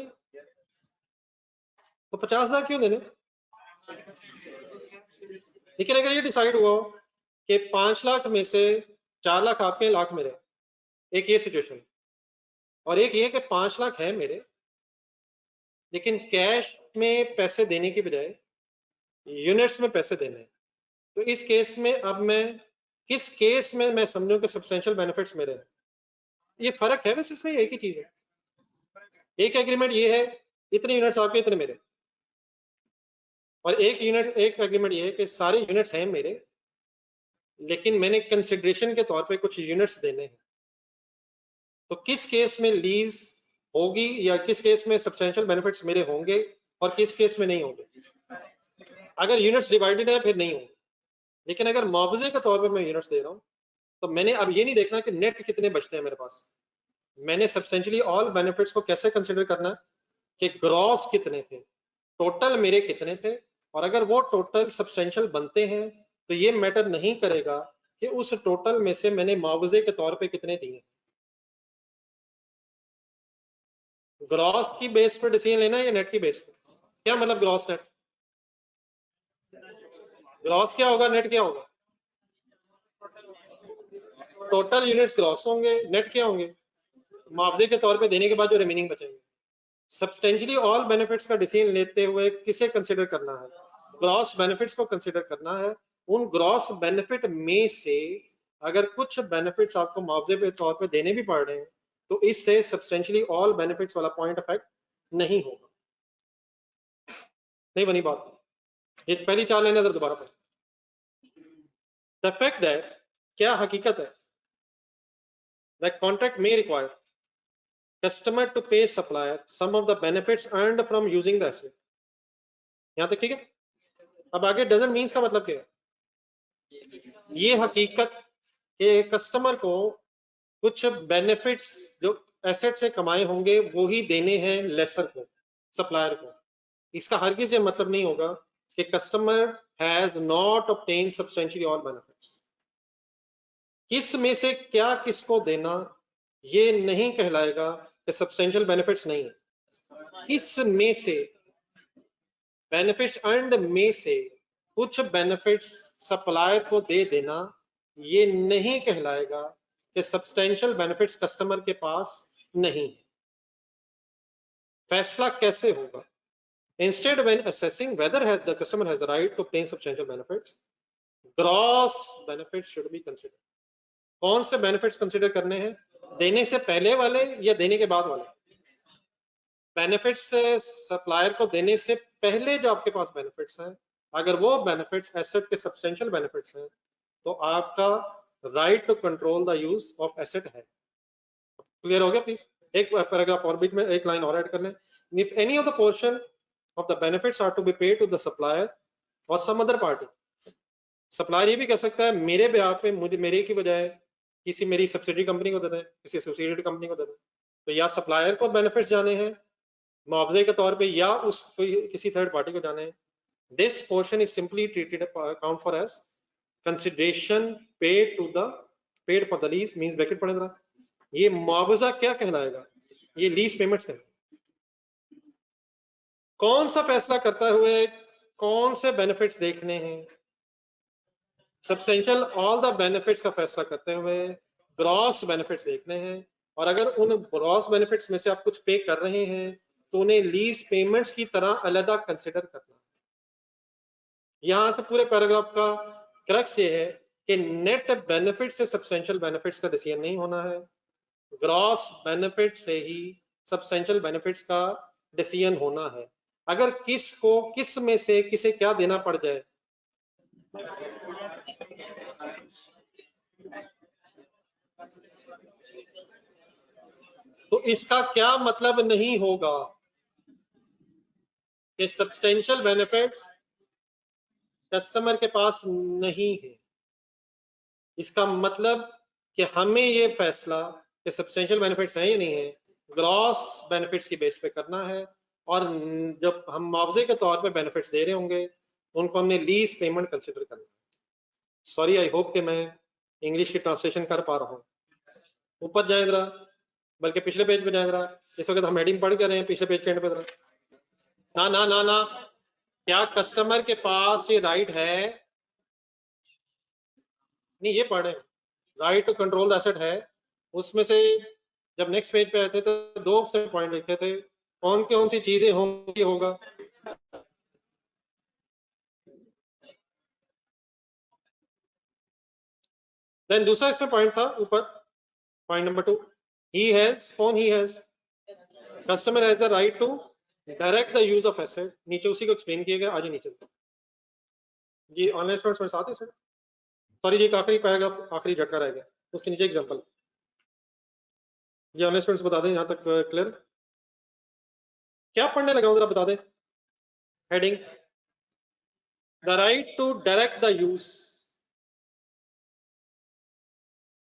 तो 50,000 क्यों देने? लेकिन अगर ये डिसाइड हुआ हो कि 5 लाख में से 4 लाख आपके, लाख मेरे, एक ये सिचुएशन, और एक ये कि 5 लाख है मेरे लेकिन कैश में पैसे देने की बजाय यूनिट्स में पैसे देने हैं, तो इस केस में अब मैं किस केस में मैं समझूं कि सब्सटेंशियल बेनिफिट्स मेरे हैं? ये फर्क है, वैसे इसमें एक ही चीज है. एक एग्रीमेंट ये है इतने यूनिट्स आपके इतने मेरे, और एक एग्रीमेंट ये है कि सारे यूनिट्स हैं मेरे लेकिन मैंने कंसिडरेशन के तौर पे कुछ यूनिट्स देने हैं. तो किस केस में लीज होगी या किस केस में सब्सटेंशियल बेनिफिट्स मेरे होंगे और किस केस में नहीं होंगे? अगर यूनिट्स डिवाइडेड है फिर नहीं होंगे, लेकिन अगर मुआवजे के तौर पे मैं यूनिट्स दे रहा हूं तो मैंने अब ये नहीं देखना कि नेट कितने बचते हैं मेरे पास, मैंने सब्सटेंशियली ऑल बेनिफिट्स को कैसे कंसिडर करना कि ग्रॉस कितने थे, टोटल मेरे कितने थे, और अगर वो टोटल सब्सटेंशियल बनते हैं तो ये मैटर नहीं करेगा कि उस टोटल में से मैंने मुआवजे के तौर पे कितने दिए. ग्रॉस की बेस पर डिसीजन लेना है या नेट की बेस पर? क्या मतलब ग्रॉस नेट? ग्रॉस क्या होगा, नेट क्या होगा? टोटल यूनिट्स ग्रॉस होंगे, नेट क्या होंगे? मुआवजे के तौर पे देने के बाद जो रिमेनिंग बचेंगे. सब्सटेंशियली ऑल बेनिफिट्स का डिसीजन लेते हुए किसे कंसिडर करना है? ग्रॉस बेनिफिट्स को कंसिडर करना है. उन ग्रॉस बेनिफिट में से अगर कुछ बेनिफिट्स आपको मुआवजे के तौर पे देने भी पड़ रहे हैं तो इससे सब्सटेंशियली ऑल बेनिफिट्स वाला पॉइंट इफेक्ट नहीं होगा. नहीं बनी बात? ये पहली 4 लाइन अगर दोबारा पढ़ें. The fact that क्या हकीकत है? That contract may require customer to pay supplier some of the benefits earned from using the asset. यहां तक ठीक है? अब आगे doesn't means का मतलब क्या है? ये हकीकत कि कस्टमर को कुछ बेनिफिट्स जो एसेट से कमाए होंगे वो ही देने हैं लेसर को, सप्लायर को. इसका हरगिज ये मतलब नहीं होगा कि customer has not obtain substantially all benefits. किस में से क्या किसको देना ये नहीं कहलाएगा कि सब्सटेंशियल बेनिफिट्स नहीं है. किस में से, बेनिफिट्स अर्न्ड में से कुछ बेनिफिट्स सप्लायर को दे देना ये नहीं कहलाएगा कि सब्सटेंशियल बेनिफिट्स कस्टमर के पास नहीं है. फैसला कैसे होगा? Instead, when assessing whether the customer has the right to obtain substantial benefits, gross benefits should be considered. कौन से बेनिफिट्स कंसिडर करने हैं? देने से पहले वाले या देने के बाद वाले? बेनिफिट्स से सप्लायर को देने से पहले जो आपके पास बेनिफिट्स हैं, अगर वो बेनिफिट्स एसेट के सब्सटेंशियल बेनिफिट्स हैं तो आपका right to control the use of asset है. क्लियर हो गया? प्लीज एक पैराग्राफ और बीच में एक लाइन और ऐड कर लें. If any of the portion of the benefits are to be paid to the supplier or some other party. Supplier ये भी कह सकता है मेरे ब्याह पे मुझे मेरे की बजाय किसी मेरी सब्सिडी कंपनी को दे दें, किसी एसोसिएटेड कंपनी को दे दें. तो या सप्लायर को बेनिफिट्स जाने हैं मुआवजे के तौर पे या उस किसी थर्ड पार्टी को जाने हैं. This portion is simply treated account for as consideration paid to the paid for the lease means bracket पढ़े जरा. ये मुआवजा क्या कहलाएगा? ये लीज पेमेंट्स है. कौन सा फैसला करते हुए कौन से बेनिफिट्स देखने हैं? सब्सटेंशियल ऑल द बेनिफिट्स का फैसला करते हुए ग्रॉस बेनिफिट्स देखने हैं, और अगर उन ग्रॉस बेनिफिट्स में से आप कुछ पे कर रहे हैं तो उन्हें लीज पेमेंट्स की तरह अलग कंसिडर करना. यहां से पूरे पैराग्राफ का क्रक्स ये है कि नेट बेनिफिट से सब्सटेंशियल बेनिफिट्स का डिसीजन नहीं होना है, ग्रॉस बेनिफिट से ही सब्सटेंशियल बेनिफिट्स का डिसीजन होना है. अगर किसको किस में से किसे क्या देना पड़ जाए तो इसका क्या मतलब नहीं होगा कि सब्सटेंशियल बेनिफिट्स कस्टमर के पास नहीं है। इसका मतलब कि हमें ये फैसला कि सब्सटेंशियल बेनिफिट्स हैं या नहीं है ग्रॉस बेनिफिट्स की बेस पे करना है, और जब हम मुआवजे के तौर पे बेनिफिट्स दे रहे होंगे उनको हमने लीज पेमेंट कंसिडर करना है। सॉरी, आई होप कि मैं इंग्लिश की ट्रांसलेशन कर पा रहा हूँ। ऊपर जाए जरा, बल्कि पिछले पेज पे जाए जरा। इस वक्त हम हेडिंग पढ़ कर रहे हैं, पिछले पेज के एंड पे जरा। ना ना ना ना, क्या कस्टमर के पास ये राइट है? नहीं, ये पढ़े right to control the asset है। उसमें से जब नेक्स्ट पेज पे आए थे तो दो से पॉइंट लिखे थे, कौन सी चीजें होंगी होगा। देन दूसरा इसमें पॉइंट था ऊपर, पॉइंट नंबर 2, ही हैज, कौन ही has? Customer has the right to direct the use of asset. नीचे उसी को एक्सप्लेन किया गया, आगे नीचे जी ऑनलाइन स्टूडेंट्स में साथ ही सर। सॉरी, ये आखिरी पैराग्राफ, आखिरी झटका रह गया, उसके नीचे एग्जांपल। ये ऑनलाइन स्टूडेंट्स बता दें यहाँ तक क्लियर? क्या पढ़ने लगा हूँ जरा बता दें। Heading the right to direct the use.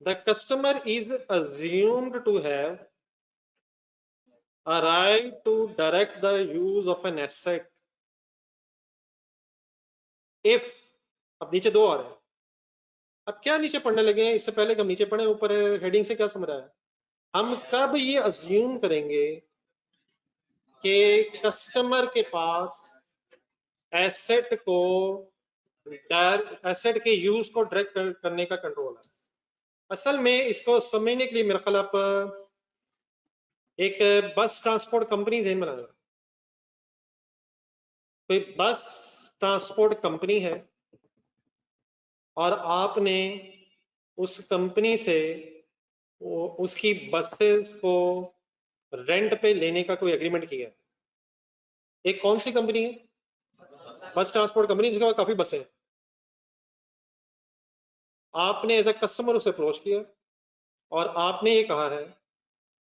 The customer is assumed to have a right to direct the use of an asset if, अब नीचे दो आ रहे हैं। अब क्या नीचे पढ़ने लगे हैं, इससे पहले कि हम नीचे पढ़े ऊपर हेडिंग से क्या समझ रहा है? हम कब ये अज्यूम करेंगे कि कस्टमर के पास एसेट को, एसेट के यूज को डायरेक्ट करने का कंट्रोल है? असल में इसको समझने के लिए मेरा ख्याल आप एक बस ट्रांसपोर्ट कंपनी ज़हन बनाना। कोई बस ट्रांसपोर्ट कंपनी है और आपने उस कंपनी से उसकी बसेस को रेंट पे लेने का कोई एग्रीमेंट किया है। एक कौन सी कंपनी है? बस ट्रांसपोर्ट कंपनी, जिसके पास काफी बसें हैं। आपने एज ए कस्टमर उसे अप्रोच किया और आपने ये कहा है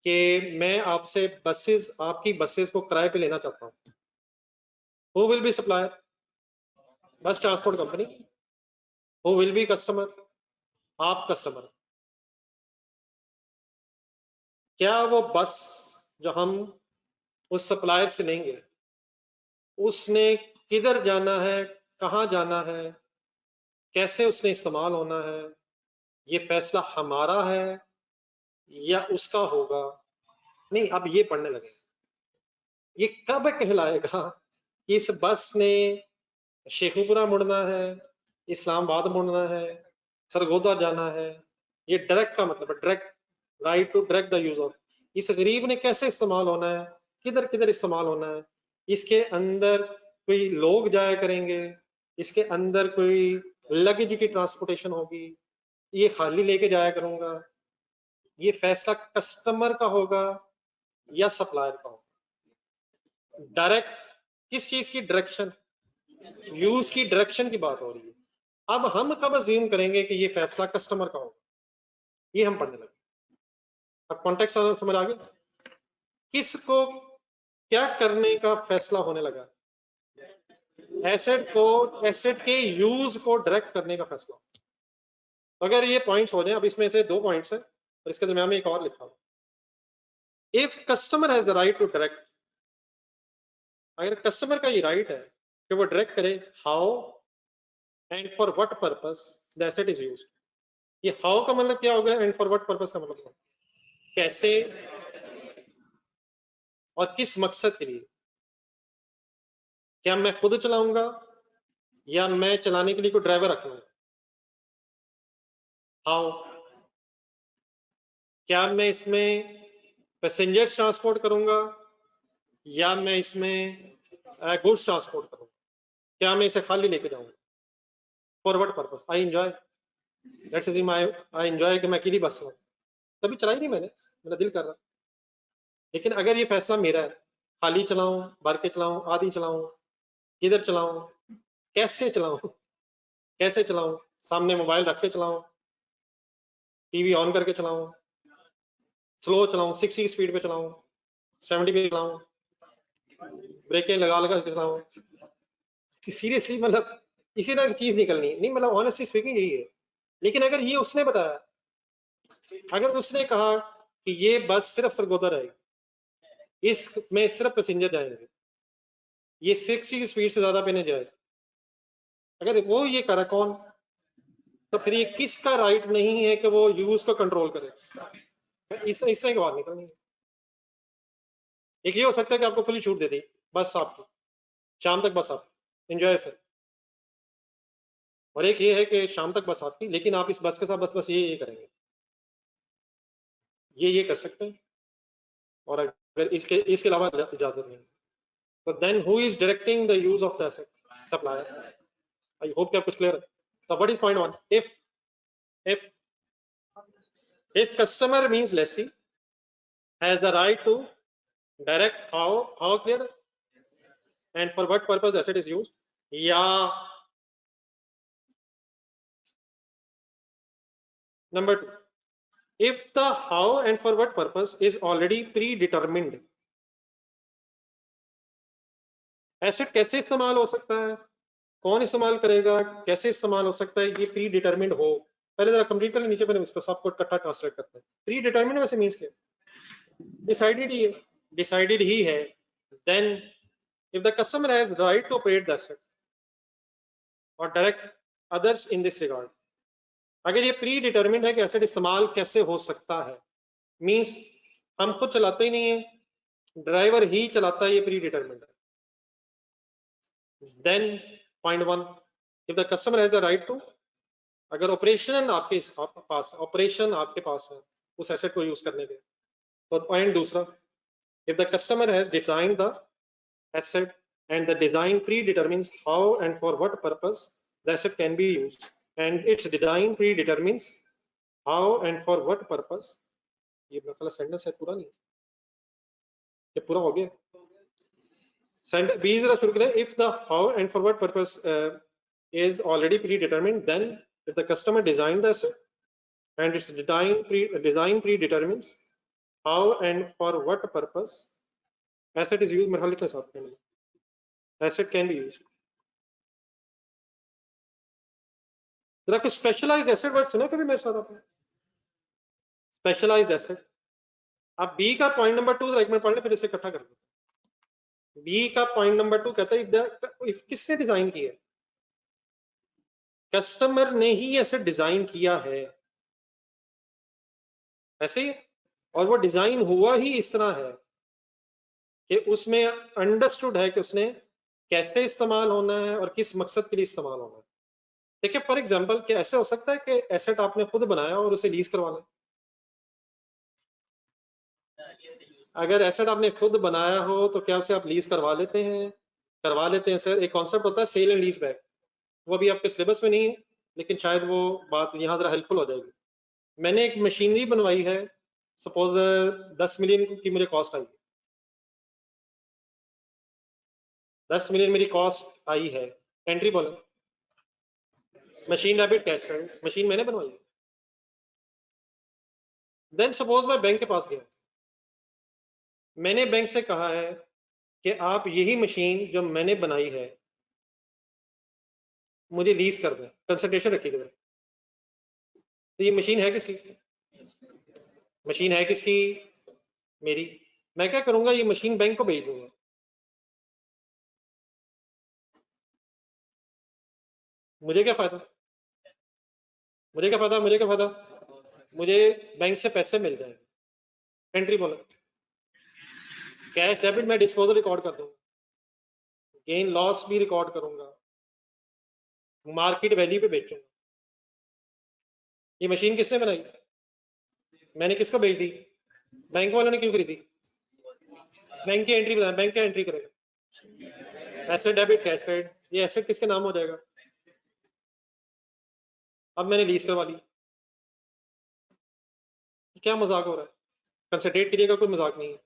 कि मैं आपसे बसेस, आपकी बसेस को किराए पे लेना चाहता हूँ। Who will be supplier? Bus transport company. Who will be customer? आप कस्टमर। क्या वो बस जो हम उस सप्लायर से लेंगे उसने किधर जाना है, कहाँ जाना है, कैसे उसने इस्तेमाल होना है, ये फैसला हमारा है या उसका होगा? नहीं, अब ये पढ़ने लगे। ये कब कहलाएगा कि इस बस ने शेखुपुरा मुड़ना है, इस्लामाबाद मुड़ना है, सरगोदा जाना है? ये डायरेक्ट का मतलब है, direct, right to direct the use of. इस गरीब ने कैसे इस्तेमाल होना है, किधर किधर इस्तेमाल होना है, इसके अंदर कोई लोग जाया करेंगे, इसके अंदर कोई लगेज की ट्रांसपोर्टेशन होगी, ये खाली लेके जाया करूंगा, ये फैसला कस्टमर का होगा या सप्लायर का होगा? डायरेक्ट किस चीज की डायरेक्शन? यूज की डायरेक्शन की बात हो रही है। अब हम कब अज्यूम करेंगे कि ये फैसला कस्टमर का होगा? ये हम पढ़ने लगे। अब कॉन्टेक्स्ट समझ आ गया? किसको क्या करने का फैसला होने लगा? एसेट को, एसेट के यूज को डायरेक्ट करने का फैसला। तो अगर ये पॉइंट्स हो जाए, अब इसमें से दो पॉइंट्स हैं और इसके दरमियान में एक और लिखा हुआ, if customer has the right to direct. अगर कस्टमर का ये राइट है कि वो डायरेक्ट करे how and for what purpose the asset is used. ये हाउ का मतलब क्या होगा, एंड फॉर व्हाट पर्पस का मतलब कैसे और किस मकसद के लिए? क्या मैं खुद चलाऊंगा या मैं चलाने के लिए कोई ड्राइवर रख लूंगा? हाउ, क्या मैं इसमें पैसेंजर्स ट्रांसपोर्ट करूंगा या मैं इसमें गुड्स ट्रांसपोर्ट करूंगा? क्या मैं इसे खाली लेके जाऊंगा? For what purpose? I enjoy, let's assume I enjoy कि मैं अकेली बस में, तभी चलाई नहीं मैंने, मेरा दिल कर रहा। लेकिन अगर ये फैसला मेरा है, खाली चलाऊं, भर के चलाऊं, आधी चलाऊं, किधर चलाऊं, कैसे चलाऊं, कैसे चलाऊं, सामने मोबाइल रख के चलाऊं, टीवी ऑन करके चलाऊं, स्लो चलाऊं, 60 स्पीड पे चलाऊं, 70 पे चलाऊं, ब्रेकें लगा के चलाऊं, सीरियसली मतलब इसी तरह की चीज निकलनी नहीं, मतलब ऑनेस्टली स्पीकिंग यही है। लेकिन अगर ये उसने बताया, अगर उसने कहा कि ये बस सिर्फ सरगोदा रहेगी, इसमें सिर्फ पैसेंजर जाएंगे, ये 60 की स्पीड से ज्यादा पे नहीं जाए, अगर वो ये करा कौन, तो फिर ये किसका राइट नहीं है कि वो यूज को कंट्रोल करे? इस तरह की बात निकलनी है। एक ये हो सकता है कि आपको खुली छूट दे दी बस आपको, शाम तक बस आप एंजॉय सर, और एक ये है कि शाम तक बस आपकी, लेकिन आप इस बस के साथ बस ये करेंगे, ये कर सकते हैं, और अगर इसके अलावा इजाजत नहीं, तो then who is directing the use of the asset? Supplier. I hope कि आप कुछ क्लियर है। So what is point one? If customer means lessee has the right to direct how clear and for what purpose asset is used, या number two, if the how and for what purpose is already predetermined, asset कैसे इस्तेमाल हो सकता है, कौन इस्तेमाल करेगा, कैसे इस्तेमाल हो सकता है, ये प्री डिटरमिंड हो। पहले जरा कंप्लीट कर, नीचे मैंने इसको सबको इकट्ठा ट्रांसलेट करते हैं। प्री डिटरमिंड वैसे मींस क्या? डिसाइडेड ही है, डिसाइडेड ही है। Then if the customer has right to operate the asset or direct others in this regard, अगर ये प्री डिटरमिंड है कि एसेट इस्तेमाल कैसे हो सकता है, मींस हम खुद चलाते ही नहीं है, ड्राइवर ही चलाता है, ये प्री डिटरमिंड है। Then point one, if the customer has the right to, अगर ऑपरेशन आपके पास है उस एसेट को यूज करने के, तो पॉइंट दूसरा, if the customer has design the asset and the design predetermines how and for what purpose the asset can be used, and its design predetermines how and for what purpose, ये मेरा sentence है पूरा नहीं, ये पूरा हो गया। B जरा शुरू करें। if the how and for what purpose is already predetermined, then if the customer designed the asset and its design predetermines how and for what purpose asset is used, मेरा लिखना साफ है, asset can be used। जरा कुछ specialised asset word सुना कभी मेरे साथ आपने? Specialised asset. आप बी का पॉइंट नंबर 2 एक मिनट पढ़ ले, फिर इसे इकट्ठा कर लो। बी का पॉइंट नंबर 2 कहता है किसने डिजाइन किया? कस्टमर ने ही एसेट डिजाइन किया है, ऐसे ही, और वो डिजाइन हुआ ही इस तरह है कि उसमें अंडरस्टूड है कि उसने कैसे इस्तेमाल होना है और किस मकसद के लिए इस्तेमाल होना है। देखिए फॉर एग्जांपल, क्या ऐसे हो सकता है कि एसेट आपने खुद बनाया और उसे लीज करवा लें? अगर एसेट आपने खुद बनाया हो तो क्या उसे आप लीज करवा लेते हैं? करवा लेते हैं सर। एक कॉन्सेप्ट होता है सेल एंड लीज बैक, वो भी आपके सिलेबस में नहीं है, लेकिन शायद वो बात यहाँ जरा हेल्पफुल हो जाएगी। मैंने एक मशीनरी बनवाई है, सपोज 10 मिलियन की मुझे कॉस्ट आई, 10 मिलियन मेरी कॉस्ट आई है, एंट्री बोलो, machine debit cash credit, machine मैंने बनवाई। देन सपोज मैं बैंक के पास गया, मैंने बैंक से कहा है कि आप यही मशीन जो मैंने बनाई है मुझे लीज कर दें, कंसल्टेशन रखिएगा। तो ये मशीन है किसकी? मशीन है किसकी? मेरी। मैं क्या करूंगा, ये मशीन बैंक को भेज दूंगा। मुझे क्या फायदा? मुझे क्या फायदा? मुझे क्या फायदा? मुझे बैंक से पैसे मिल जाएंगे। एंट्री बोला, कैश डेबिट मैं डिस्पोजल रिकॉर्ड कर दूंगा, गेन लॉस भी रिकॉर्ड करूंगा, मार्केट वैल्यू पे बेचूंगा। ये मशीन किसने बनाई? मैंने किसको भेज दी? बैंक वालों ने क्यों खरीदी? बैंक की एंट्री बताया, बैंक क्या एंट्री करेगा? एसेट डेबिट कैश क्रेडिट, ये एसेट किसके नाम हो जाएगा? अब मैंने लीज करवा ली, क्या मजाक हो रहा है? कंसंट्रेट करिएगा, कोई मजाक नहीं है।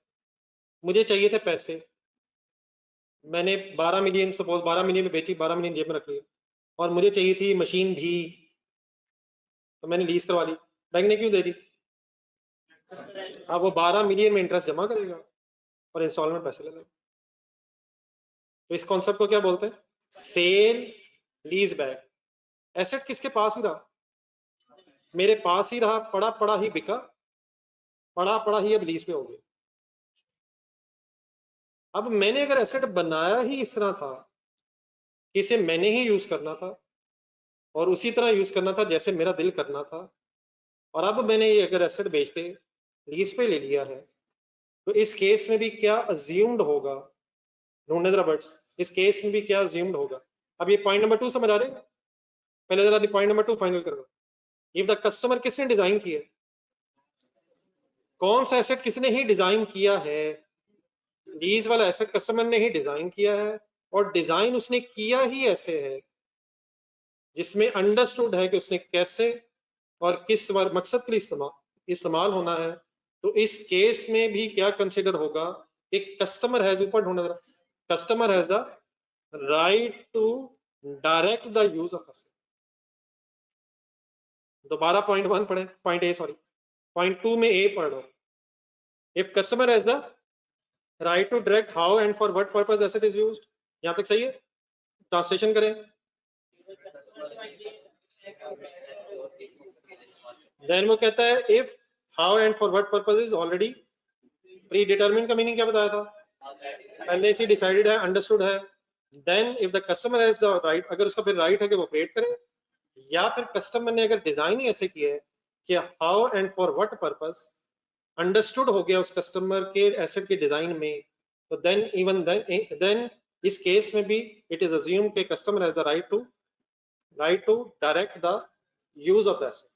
मुझे चाहिए थे पैसे, मैंने 12 मिलियन, सपोज 12 मिलियन में बेची, 12 मिलियन जेब में रख लिया, और मुझे चाहिए थी मशीन भी, तो मैंने लीज करवा ली। बैंक ने क्यों दे दी? अब वो 12 मिलियन में इंटरेस्ट जमा करेगा और इंस्टॉलमेंट पैसे ले लेगा। तो इस कॉन्सेप्ट को क्या बोलते हैं? Cell lease back. एसेट किसके पास ही रहा? मेरे पास ही रहा, पड़ा पड़ा ही बिका, पड़ा पड़ा ही अब लीज पे हो गया। अब मैंने अगर एसेट बनाया ही इस तरह था कि इसे मैंने ही यूज करना था और उसी तरह यूज करना था जैसे मेरा दिल करना था, और अब मैंने ये अगर एसेट बेच के लीज पे ले लिया है, तो इस केस में भी क्या अज्यूम्ड होगा? ढूंढने जरा बर्ड्स, इस केस में भी क्या अज्यूम्ड होगा? अब ये पॉइंट नंबर 2 समझ आ रहे हैं? पहले जरा पॉइंट नंबर 2 फाइनल करो। इफ द कस्टमर किसने डिजाइन किया? कौन सा एसेट किसने ही डिजाइन किया है? लीज वाला एसेट कस्टमर ने ही डिजाइन किया है, और डिजाइन उसने किया ही ऐसे है जिसमें अंडरस्टूड है कि उसने कैसे और किस मकसद के लिए इस्तेमाल होना है। तो इस केस में भी क्या कंसिडर होगा? एक कस्टमर हैज, ऊपर ढूंढना, customer has the right to direct the use of asset. दोबारा पॉइंट 1 पढ़े, पॉइंट ए सॉरी, पॉइंट 2 में ए पढ़ो। If customer has the right to direct how and for what purpose asset is used. यहां तक सही है? Translation करें। Then वो कहता है if how and for what purpose is already pre determine. का मीनिंग क्या बताया था? पहले से डिसाइडेड है, अंडरस्टूड है। Then if the customer has the right, अगर उसका फिर राइट है कि वो ऑपरेट करे, या फिर कस्टमर ने अगर डिजाइन ही ऐसे किया है कि how and for what purpose understood हो गया उस कस्टमर के एसेट के डिजाइन में, तो देन इवन देन इस केस में भी इट इज अज्यूम के customer has the right to direct the use of the asset.